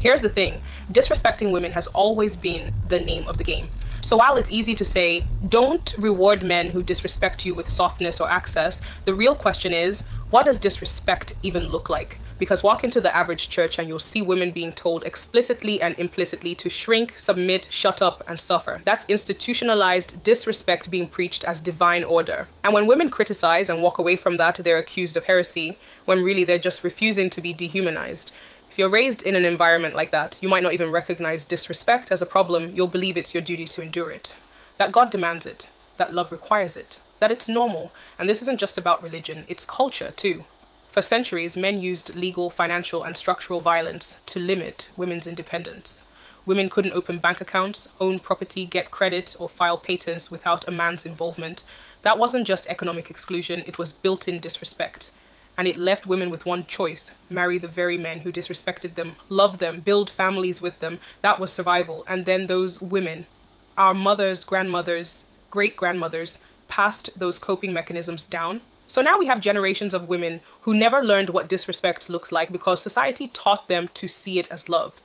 Here's the thing, disrespecting women has always been the name of the game. So while it's easy to say, don't reward men who disrespect you with softness or access, the real question is, what does disrespect even look like? Because walk into the average church and you'll see women being told explicitly and implicitly to shrink, submit, shut up, and suffer. That's institutionalized disrespect being preached as divine order. And when women criticize and walk away from that, they're accused of heresy, when really they're just refusing to be dehumanized. If you're raised in an environment like that, you might not even recognize disrespect as a problem. You'll believe it's your duty to endure it. That God demands it, that love requires it, that it's normal. And this isn't just about religion, it's culture too. For centuries, men used legal, financial, and structural violence to limit women's independence. Women couldn't open bank accounts, own property, get credit, or file patents without a man's involvement. That wasn't just economic exclusion, it was built-in disrespect. And it left women with one choice: marry the very men who disrespected them, love them, build families with them. That was survival. And then those women, our mothers, grandmothers, great-grandmothers, passed those coping mechanisms down. So now we have generations of women who never learned what disrespect looks like because society taught them to see it as love,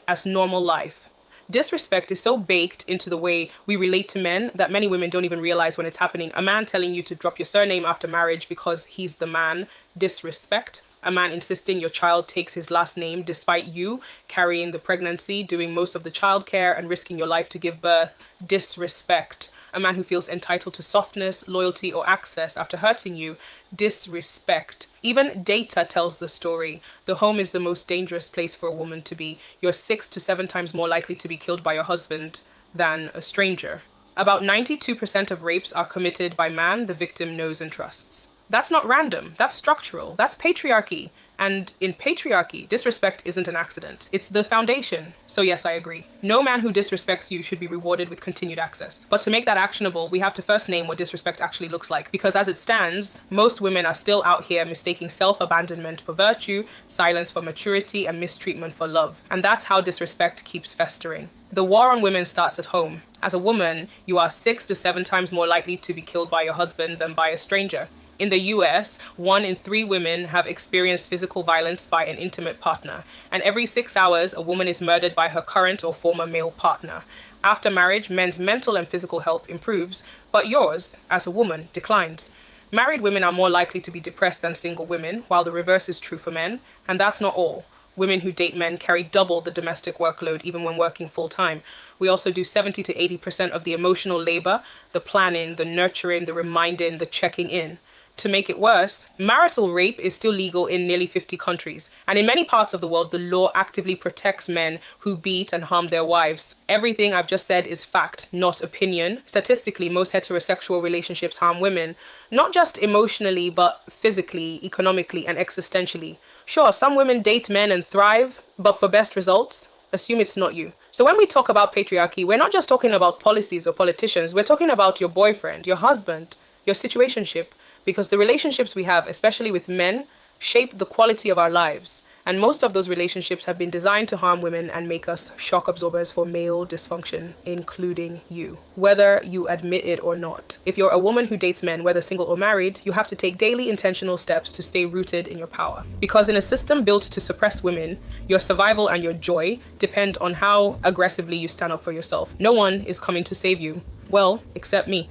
as normal life. Disrespect is so baked into the way we relate to men that many women don't even realize when it's happening. A man telling you to drop your surname after marriage because he's the man, disrespect. A man insisting your child takes his last name despite you carrying the pregnancy, doing most of the childcare, and risking your life to give birth, disrespect. A man who feels entitled to softness, loyalty, or access after hurting you, disrespect. Even data tells the story. The home is the most dangerous place for a woman to be. You're 6 to 7 times more likely to be killed by your husband than a stranger. About 92% of rapes are committed by man the victim knows and trusts. That's not random. That's structural. That's patriarchy. And in patriarchy, disrespect isn't an accident. It's the foundation. So yes, I agree. No man who disrespects you should be rewarded with continued access. But to make that actionable, we have to first name what disrespect actually looks like. Because as it stands, most women are still out here mistaking self-abandonment for virtue, silence for maturity, and mistreatment for love. And that's how disrespect keeps festering. The war on women starts at home. As a woman, you are 6 to 7 times more likely to be killed by your husband than by a stranger. In the US, 1 in 3 women have experienced physical violence by an intimate partner, and every 6 hours, a woman is murdered by her current or former male partner. After marriage, men's mental and physical health improves, but yours, as a woman, declines. Married women are more likely to be depressed than single women, while the reverse is true for men, and that's not all. Women who date men carry double the domestic workload even when working full-time. We also do 70 to 80% of the emotional labor, the planning, the nurturing, the reminding, the checking in. To make it worse, marital rape is still legal in nearly 50 countries. And in many parts of the world, the law actively protects men who beat and harm their wives. Everything I've just said is fact, not opinion. Statistically, most heterosexual relationships harm women, not just emotionally, but physically, economically, and existentially. Sure, some women date men and thrive, but for best results, assume it's not you. So when we talk about patriarchy, we're not just talking about policies or politicians. We're talking about your boyfriend, your husband, your situationship. Because the relationships we have, especially with men, shape the quality of our lives. And most of those relationships have been designed to harm women and make us shock absorbers for male dysfunction, including you, whether you admit it or not. If you're a woman who dates men, whether single or married, you have to take daily intentional steps to stay rooted in your power. Because in a system built to suppress women, your survival and your joy depend on how aggressively you stand up for yourself. No one is coming to save you. Well, except me.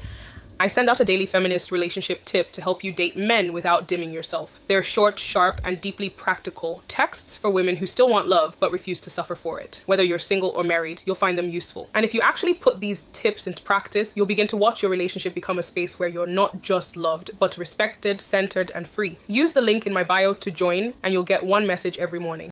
I send out a daily feminist relationship tip to help you date men without dimming yourself. They're short, sharp, and deeply practical texts for women who still want love but refuse to suffer for it. Whether you're single or married, you'll find them useful. And if you actually put these tips into practice, you'll begin to watch your relationship become a space where you're not just loved, but respected, centered, and free. Use the link in my bio to join, and you'll get one message every morning.